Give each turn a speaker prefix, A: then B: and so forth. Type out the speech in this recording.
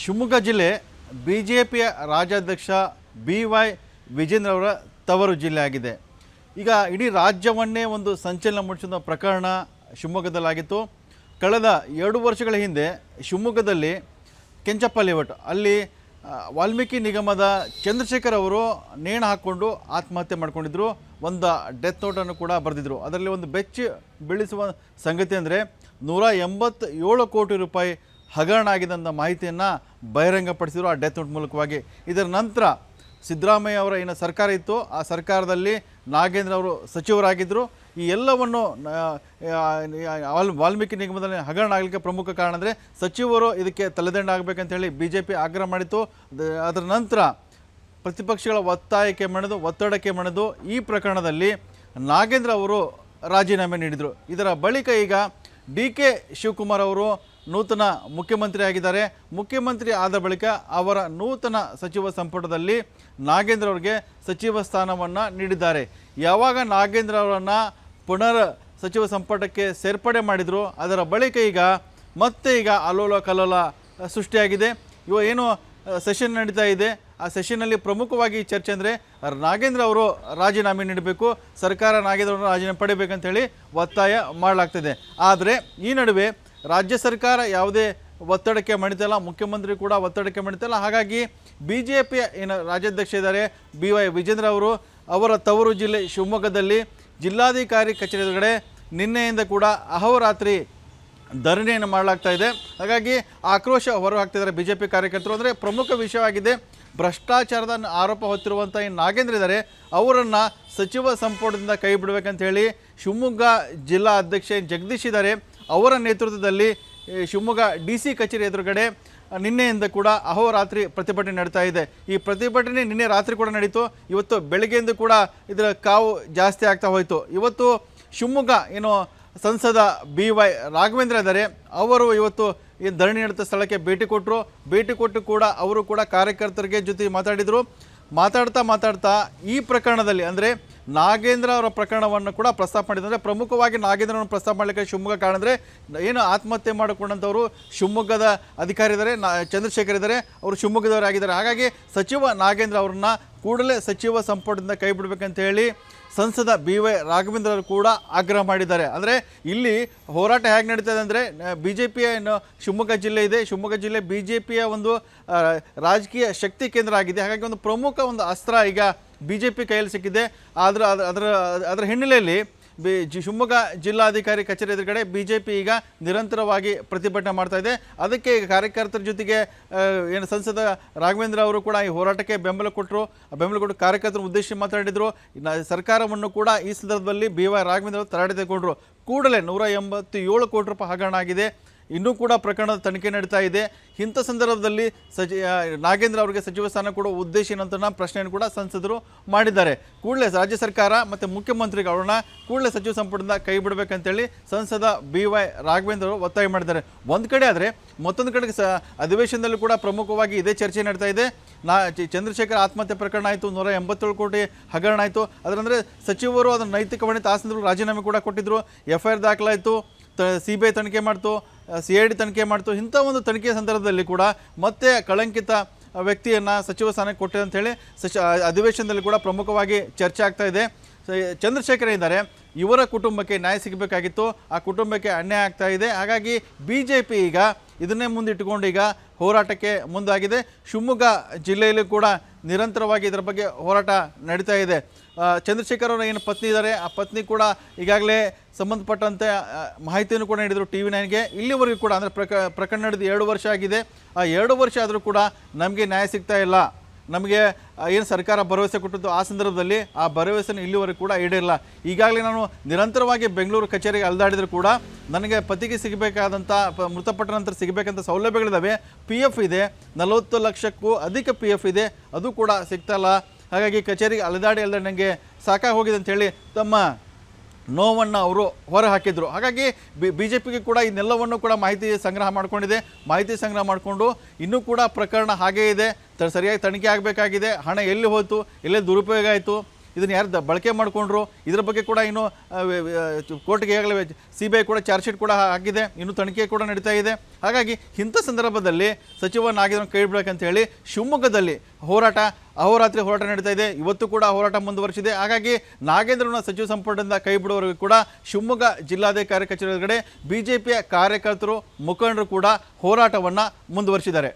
A: ಶಿವಮೊಗ್ಗ ಜಿಲ್ಲೆ ಬಿಜೆಪಿಯ ರಾಜ್ಯಾಧ್ಯಕ್ಷ BY ವಿಜೇಂದ್ರ ಅವರ ತವರು ಜಿಲ್ಲೆ ಆಗಿದೆ. ಈಗ ಇಡೀ ರಾಜ್ಯವನ್ನೇ ಒಂದು ಸಂಚಲನ ಮೂಡಿಸಿದ ಪ್ರಕರಣ ಶಿವಮೊಗ್ಗದಲ್ಲಾಗಿತ್ತು. ಕಳೆದ 2 ವರ್ಷಗಳ ಹಿಂದೆ ಶಿವಮೊಗ್ಗದಲ್ಲಿ ಕೆಂಚಪ್ಪ ಲೇಔಟ್ ಅಲ್ಲಿ ವಾಲ್ಮೀಕಿ ನಿಗಮದ ಚಂದ್ರಶೇಖರ್ ಅವರು ನೇಣು ಹಾಕ್ಕೊಂಡು ಆತ್ಮಹತ್ಯೆ ಮಾಡ್ಕೊಂಡಿದ್ರು. ಒಂದು ಡೆತ್ ನೋಟನ್ನು ಕೂಡ ಬರೆದಿದ್ರು. ಅದರಲ್ಲಿ ಒಂದು ಬೆಚ್ಚಿ ಬೀಳಿಸುವ ಸಂಗತಿ ಅಂದರೆ 187 ಕೋಟಿ ರೂಪಾಯಿ ಹಗರಣ ಆಗಿದೆ ಅನ್ನೋ ಮಾಹಿತಿಯನ್ನು ಬಹಿರಂಗಪಡಿಸಿದರು ಆ ಡೆತ್ ನೋಟ್ ಮೂಲಕವಾಗಿ. ಇದರ ನಂತರ ಸಿದ್ದರಾಮಯ್ಯ ಅವರ ಏನು ಸರ್ಕಾರ ಇತ್ತು, ಆ ಸರ್ಕಾರದಲ್ಲಿ ನಾಗೇಂದ್ರ ಅವರು ಸಚಿವರಾಗಿದ್ದರು. ಈ ಎಲ್ಲವನ್ನು ವಾಲ್ಮೀಕಿ ನಿಗಮದಲ್ಲಿ ಹಗರಣ ಆಗಲಿಕ್ಕೆ ಪ್ರಮುಖ ಕಾರಣ ಅಂದರೆ ಸಚಿವರು ಇದಕ್ಕೆ ತಲೆದಂಡ ಆಗಬೇಕಂತೇಳಿ BJP ಆಗ್ರಹ ಮಾಡಿತ್ತು. ಅದರ ನಂತರ ಪ್ರತಿಪಕ್ಷಗಳ ಒತ್ತಡಕ್ಕೆ ಮಣಿದು ಈ ಪ್ರಕರಣದಲ್ಲಿ ನಾಗೇಂದ್ರ ಅವರು ರಾಜೀನಾಮೆ ನೀಡಿದರು. ಇದರ ಬಳಿಕ ಈಗ DK ಶಿವಕುಮಾರ್ ಅವರು ನೂತನ ಮುಖ್ಯಮಂತ್ರಿ ಆಗಿದ್ದಾರೆ. ಮುಖ್ಯಮಂತ್ರಿ ಆದ ಬಳಿಕ ಅವರ ನೂತನ ಸಚಿವ ಸಂಪುಟದಲ್ಲಿ ನಾಗೇಂದ್ರ ಅವರಿಗೆ ಸಚಿವ ಸ್ಥಾನವನ್ನು ನೀಡಿದ್ದಾರೆ. ಯಾವಾಗ ನಾಗೇಂದ್ರ ಅವರನ್ನು ಪುನರ್ ಸಚಿವ ಸಂಪುಟಕ್ಕೆ ಸೇರ್ಪಡೆ ಮಾಡಿದರು, ಅದರ ಬಳಿಕ ಈಗ ಅಲ್ಲೋಲ ಕಲ್ಲೋಲ ಸೃಷ್ಟಿಯಾಗಿದೆ. ಏನು ಸೆಷನ್ ನಡೀತಾ ಇದೆ, ಆ ಸೆಷನ್ನಲ್ಲಿ ಪ್ರಮುಖವಾಗಿ ಚರ್ಚೆ ಅಂದರೆ ನಾಗೇಂದ್ರ ಅವರು ರಾಜೀನಾಮೆ ನೀಡಬೇಕು, ಸರ್ಕಾರ ನಾಗೇಂದ್ರ ಅವರು ರಾಜೀನಾಮೆ ಪಡಿಬೇಕಂತೇಳಿ ಒತ್ತಾಯ ಮಾಡಲಾಗ್ತಿದೆ. ಆದರೆ ಈ ನಡುವೆ ರಾಜ್ಯ ಸರ್ಕಾರ ಯಾವುದೇ ಒತ್ತಡಕ್ಕೆ ಮಣಿತಲ್ಲ, ಮುಖ್ಯಮಂತ್ರಿ ಕೂಡ ಒತ್ತಡಕ್ಕೆ ಮಣಿತಲ್ಲ. ಹಾಗಾಗಿ BJP ಏನು ರಾಜ್ಯಾಧ್ಯಕ್ಷ ಇದ್ದಾರೆ BY ವಿಜೇಂದ್ರ ಅವರು ಅವರ ತವರು ಜಿಲ್ಲೆ ಶಿವಮೊಗ್ಗದಲ್ಲಿ ಜಿಲ್ಲಾಧಿಕಾರಿ ಕಚೇರಿ ಎದುರುಗಡೆ ನಿನ್ನೆಯಿಂದ ಕೂಡ ಅಹೋರಾತ್ರಿ ಧರಣಿಯನ್ನು ಮಾಡಲಾಗ್ತಾ ಇದೆ. ಹಾಗಾಗಿ ಆಕ್ರೋಶ ಹೊರಹಾಕ್ತಿದ್ದಾರೆ BJP ಕಾರ್ಯಕರ್ತರು. ಅಂದರೆ ಪ್ರಮುಖ ವಿಷಯವಾಗಿದೆ, ಭ್ರಷ್ಟಾಚಾರದ ಆರೋಪ ಹೊತ್ತಿರುವಂಥ ಈ ನಾಗೇಂದ್ರ ಇದ್ದಾರೆ, ಅವರನ್ನು ಸಚಿವ ಸಂಪುಟದಿಂದ ಕೈ ಬಿಡಬೇಕಂತ ಹೇಳಿ ಶಿವಮೊಗ್ಗ ಜಿಲ್ಲಾ ಅಧ್ಯಕ್ಷ ಜಗದೀಶ್ ಇದ್ದಾರೆ, ಅವರ ನೇತೃತ್ವದಲ್ಲಿ ಶಿವಮೊಗ್ಗ DC ಕಚೇರಿ ಎದುರುಗಡೆ ನಿನ್ನೆಯಿಂದ ಕೂಡ ಅಹೋರಾತ್ರಿ ಪ್ರತಿಭಟನೆ ನಡೀತಾ ಇದೆ. ಈ ಪ್ರತಿಭಟನೆ ನಿನ್ನೆ ರಾತ್ರಿ ಕೂಡ ನಡೀತು. ಇವತ್ತು ಬೆಳಗ್ಗೆಯಿಂದ ಕೂಡ ಇದರ ಕಾವು ಜಾಸ್ತಿ ಆಗ್ತಾ ಹೋಯಿತು. ಇವತ್ತು ಶಿವಮೊಗ್ಗ ಏನು ಸಂಸದ BY ರಾಘವೇಂದ್ರ ಇದ್ದಾರೆ, ಅವರು ಇವತ್ತು ಈ ಧರಣಿ ನಡೆದ ಸ್ಥಳಕ್ಕೆ ಭೇಟಿ ಕೊಟ್ಟು ಕೂಡ ಅವರು ಕೂಡ ಕಾರ್ಯಕರ್ತರಿಗೆ ಜೊತೆ ಮಾತಾಡ್ತಾ ಈ ಪ್ರಕರಣದಲ್ಲಿ ಅಂದರೆ ನಾಗೇಂದ್ರ ಅವರ ಪ್ರಕರಣವನ್ನು ಕೂಡ ಪ್ರಸ್ತಾಪ ಮಾಡಿದ್ದಾರೆ. ಪ್ರಮುಖವಾಗಿ ನಾಗೇಂದ್ರವನ್ನು ಪ್ರಸ್ತಾಪ ಮಾಡಲಿಕ್ಕೆ ಶಿವಮೊಗ್ಗ ಕಾರಣ ಅಂದರೆ ಏನು ಆತ್ಮಹತ್ಯೆ ಮಾಡಿಕೊಂಡಂಥವರು ಶಿವಮೊಗ್ಗದ ಅಧಿಕಾರಿ ಇದ್ದಾರೆ, ಚಂದ್ರಶೇಖರ್ ಇದ್ದಾರೆ, ಅವರು ಶಿವಮೊಗ್ಗದವರಾಗಿದ್ದಾರೆ. ಹಾಗಾಗಿ ಸಚಿವ ನಾಗೇಂದ್ರ ಅವ್ರನ್ನ ಕೂಡಲೇ ಸಚಿವ ಸಂಪುಟದಿಂದ ಕೈ ಬಿಡಬೇಕಂತ ಹೇಳಿ ಸಂಸದ BY ರಾಘವೇಂದ್ರ ಅವರು ಕೂಡ ಆಗ್ರಹ ಮಾಡಿದ್ದಾರೆ. ಅಂದರೆ ಇಲ್ಲಿ ಹೋರಾಟ ಹೇಗೆ ನಡೀತದೆ ಅಂದರೆ BJPಯ ಏನು ಶಿವಮೊಗ್ಗ ಜಿಲ್ಲೆ ಇದೆ, ಶಿವಮೊಗ್ಗ ಜಿಲ್ಲೆ BJPಯ ಒಂದು ರಾಜಕೀಯ ಶಕ್ತಿ ಕೇಂದ್ರ ಆಗಿದೆ. ಹಾಗಾಗಿ ಒಂದು ಪ್ರಮುಖ ಒಂದು ಅಸ್ತ್ರ ಈಗ BJP ಕೈಯಲ್ಲಿ ಸಿಕ್ಕಿದೆ. ಅದರ ಹಿನ್ನೆಲೆಯಲ್ಲಿ ಶಿವಮೊಗ್ಗ ಜಿಲ್ಲಾಧಿಕಾರಿ ಕಚೇರಿ ಎದುರುಗಡೆ BJP ಈಗ ನಿರಂತರವಾಗಿ ಪ್ರತಿಭಟನೆ ಮಾಡ್ತಾ ಇದೆ. ಅದಕ್ಕೆ ಈಗ ಕಾರ್ಯಕರ್ತರ ಜೊತೆಗೆ ಏನು ಸಂಸದ ರಾಘವೇಂದ್ರ ಅವರು ಕೂಡ ಈ ಹೋರಾಟಕ್ಕೆ ಬೆಂಬಲ ಕೊಟ್ಟು ಕಾರ್ಯಕರ್ತರು ಉದ್ದೇಶಿಸಿ ಮಾತಾಡಿದರು. ಸರ್ಕಾರವನ್ನು ಕೂಡ ಈ ಸಂದರ್ಭದಲ್ಲಿ BY ರಾಘವೇಂದ್ರ ಅವರು ತರಾಟೆ ತೆಗೆದುಕೊಂಡ್ರು. ಕೂಡಲೇ 187 ಕೋಟಿ ರೂಪಾಯಿ ಹಗರಣ ಆಗಿದೆ, ಇನ್ನೂ ಕೂಡ ಪ್ರಕರಣದ ತನಿಖೆ ನಡೀತಾ ಇದೆ. ಇಂಥ ಸಂದರ್ಭದಲ್ಲಿ ನಾಗೇಂದ್ರ ಅವರಿಗೆ ಸಚಿವ ಸ್ಥಾನ ಕೊಡುವ ಉದ್ದೇಶ ಏನಂತ ಪ್ರಶ್ನೆಯನ್ನು ಕೂಡ ಸಂಸದರು ಮಾಡಿದ್ದಾರೆ. ಕೂಡಲೇ ರಾಜ್ಯ ಸರ್ಕಾರ ಮತ್ತು ಮುಖ್ಯಮಂತ್ರಿಗಳನ್ನ ಕೂಡಲೇ ಸಚಿವ ಸಂಪುಟದಿಂದ ಕೈ ಬಿಡಬೇಕಂತೇಳಿ ಸಂಸದ BY ರಾಘವೇಂದ್ರ ಅವರು ಒತ್ತಾಯ ಮಾಡಿದ್ದಾರೆ. ಒಂದು ಕಡೆ ಆದರೆ ಮತ್ತೊಂದು ಕಡೆಗೆ ಅಧಿವೇಶನದಲ್ಲೂ ಕೂಡ ಪ್ರಮುಖವಾಗಿ ಇದೇ ಚರ್ಚೆ ನಡೀತಾ ಇದೆ. ಚಂದ್ರಶೇಖರ್ ಆತ್ಮಹತ್ಯೆ ಪ್ರಕರಣ ಆಯಿತು, 187 ಕೋಟಿ ಹಗರಣ ಆಯಿತು. ಅದರಂದರೆ ಸಚಿವರು ಅದನ್ನು ನೈತಿಕ ಹೊಣೆ ಆ ಸಂದರ್ಭದಲ್ಲಿ ರಾಜೀನಾಮೆ ಕೂಡ ಕೊಟ್ಟಿದ್ದರು, FIR ದಾಖಲಾಯಿತು, CBI ತನಿಖೆ ಮಾಡ್ತು, CID ತನಿಖೆ ಮಾಡ್ತು. ಇಂಥ ಒಂದು ತನಿಖೆಯ ಸಂದರ್ಭದಲ್ಲಿ ಕೂಡ ಮತ್ತೆ ಕಳಂಕಿತ ವ್ಯಕ್ತಿಯನ್ನು ಸಚಿವ ಸ್ಥಾನಕ್ಕೆ ಕೊಟ್ಟಿದೆ ಅಂಥೇಳಿ ಅಧಿವೇಶನದಲ್ಲಿ ಕೂಡ ಪ್ರಮುಖವಾಗಿ ಚರ್ಚೆ ಆಗ್ತಾ ಇದೆ. ಚಂದ್ರಶೇಖರ್ ಇದ್ದಾರೆ, ಇವರ ಕುಟುಂಬಕ್ಕೆ ನ್ಯಾಯ ಸಿಗಬೇಕಾಗಿತ್ತು, ಆ ಕುಟುಂಬಕ್ಕೆ ಅನ್ಯಾಯ ಆಗ್ತಾ ಇದೆ. ಹಾಗಾಗಿ BJP ಈಗ ಇದನ್ನೇ ಮುಂದಿಟ್ಟುಕೊಂಡು ಈಗ ಹೋರಾಟಕ್ಕೆ ಮುಂದಾಗಿದೆ. ಶಿವಮೊಗ್ಗ ಜಿಲ್ಲೆಯಲ್ಲೂ ಕೂಡ ನಿರಂತರವಾಗಿ ಇದರ ಬಗ್ಗೆ ಹೋರಾಟ ನಡೀತಾ ಇದೆ. ಚಂದ್ರಶೇಖರ್ ಅವರ ಏನು ಪತ್ನಿ ಇದ್ದಾರೆ, ಆ ಪತ್ನಿ ಕೂಡ ಈಗಾಗಲೇ ಸಂಬಂಧಪಟ್ಟಂತೆ ಮಾಹಿತಿಯನ್ನು ಕೂಡ ನೀಡಿದರು TV9ಗೆ. ಇಲ್ಲಿವರೆಗೂ ಕೂಡ ಅಂದರೆ ಪ್ರಕರಣ ನಡೆದು 2 ವರ್ಷ ಆಗಿದೆ. ಆ 2 ವರ್ಷ ಆದರೂ ಕೂಡ ನಮಗೆ ನ್ಯಾಯ ಸಿಗ್ತಾ ಇಲ್ಲ. ನಮಗೆ ಏನು ಸರ್ಕಾರ ಭರವಸೆ ಕೊಟ್ಟಿದ್ದು ಆ ಸಂದರ್ಭದಲ್ಲಿ ಆ ಭರವಸೆನ ಇಲ್ಲಿವರೆಗೂ ಕೂಡ ಈಡೇರಿಲ್ಲ. ಈಗಾಗಲೇ ನಾನು ನಿರಂತರವಾಗಿ ಬೆಂಗಳೂರು ಕಚೇರಿಗೆ ಅಲೆದಾಡಿದರೂ ಕೂಡ ನನಗೆ ಪತಿಗೆ ಸಿಗಬೇಕಾದಂಥ ಮೃತಪಟ್ಟ ನಂತರ ಸಿಗಬೇಕಂತ ಸೌಲಭ್ಯಗಳಿದ್ದಾವೆ, PF ಇದೆ, 40 ಲಕ್ಷಕ್ಕೂ ಅಧಿಕ PF ಇದೆ, ಅದು ಕೂಡ ಸಿಗ್ತಾಯಿಲ್ಲ. ಹಾಗಾಗಿ ಕಚೇರಿಗೆ ಅಲೆದಾಡಿ ನನಗೆ ಸಾಕಾಗಿ ಹೋಗಿದೆ ಅಂಥೇಳಿ ತಮ್ಮ ನೋವನ್ನು ಅವರು ಹೊರ ಹಾಕಿದರು. ಹಾಗಾಗಿ BJPಗೆ ಕೂಡ ಇದನ್ನೆಲ್ಲವನ್ನು ಕೂಡ ಮಾಹಿತಿ ಸಂಗ್ರಹ ಮಾಡಿಕೊಂಡು ಇನ್ನೂ ಕೂಡ ಪ್ರಕರಣ ಹಾಗೇ ಇದೆ, ಸರಿಯಾಗಿ ತನಿಖೆ ಆಗಬೇಕಾಗಿದೆ. ಹಣ ಎಲ್ಲಿ ಹೋಯಿತು, ಎಲ್ಲೇ ದುರುಪಯೋಗ ಆಯಿತು, ಇದನ್ನು ಯಾರು ಬಳಕೆ ಮಾಡಿಕೊಂಡ್ರು, ಇದರ ಬಗ್ಗೆ ಕೂಡ ಇನ್ನು ಕೋರ್ಟ್ಗೆ ಈಗಾಗಲೇ CBI ಕೂಡ ಚಾರ್ಜ್ ಶೀಟ್ ಕೂಡ ಆಗಿದೆ, ಇನ್ನು ತನಿಖೆ ಕೂಡ ನಡೀತಾ ಇದೆ. ಹಾಗಾಗಿ ಇಂಥ ಸಂದರ್ಭದಲ್ಲಿ ಸಚಿವ ನಾಗೇಂದ್ರ ಕೈ ಬಿಡಬೇಕಂತ ಹೇಳಿ ಶಿವಮೊಗ್ಗದಲ್ಲಿ ಅಹೋರಾತ್ರಿ ಹೋರಾಟ ನಡೀತಾ ಇದೆ. ಇವತ್ತು ಕೂಡ ಹೋರಾಟ ಮುಂದುವರಿಸಿದೆ. ಹಾಗಾಗಿ ನಾಗೇಂದ್ರನ ಸಚಿವ ಸಂಪುಟದಿಂದ ಕೈ ಬಿಡುವವರೆಗೂ ಕೂಡ ಶಿವಮೊಗ್ಗ ಜಿಲ್ಲಾಧಿಕಾರಿ ಕಚೇರಿ ಒಳಗಡೆ BJPಯ ಕಾರ್ಯಕರ್ತರು, ಮುಖಂಡರು ಕೂಡ ಹೋರಾಟವನ್ನು ಮುಂದುವರಿಸಿದ್ದಾರೆ.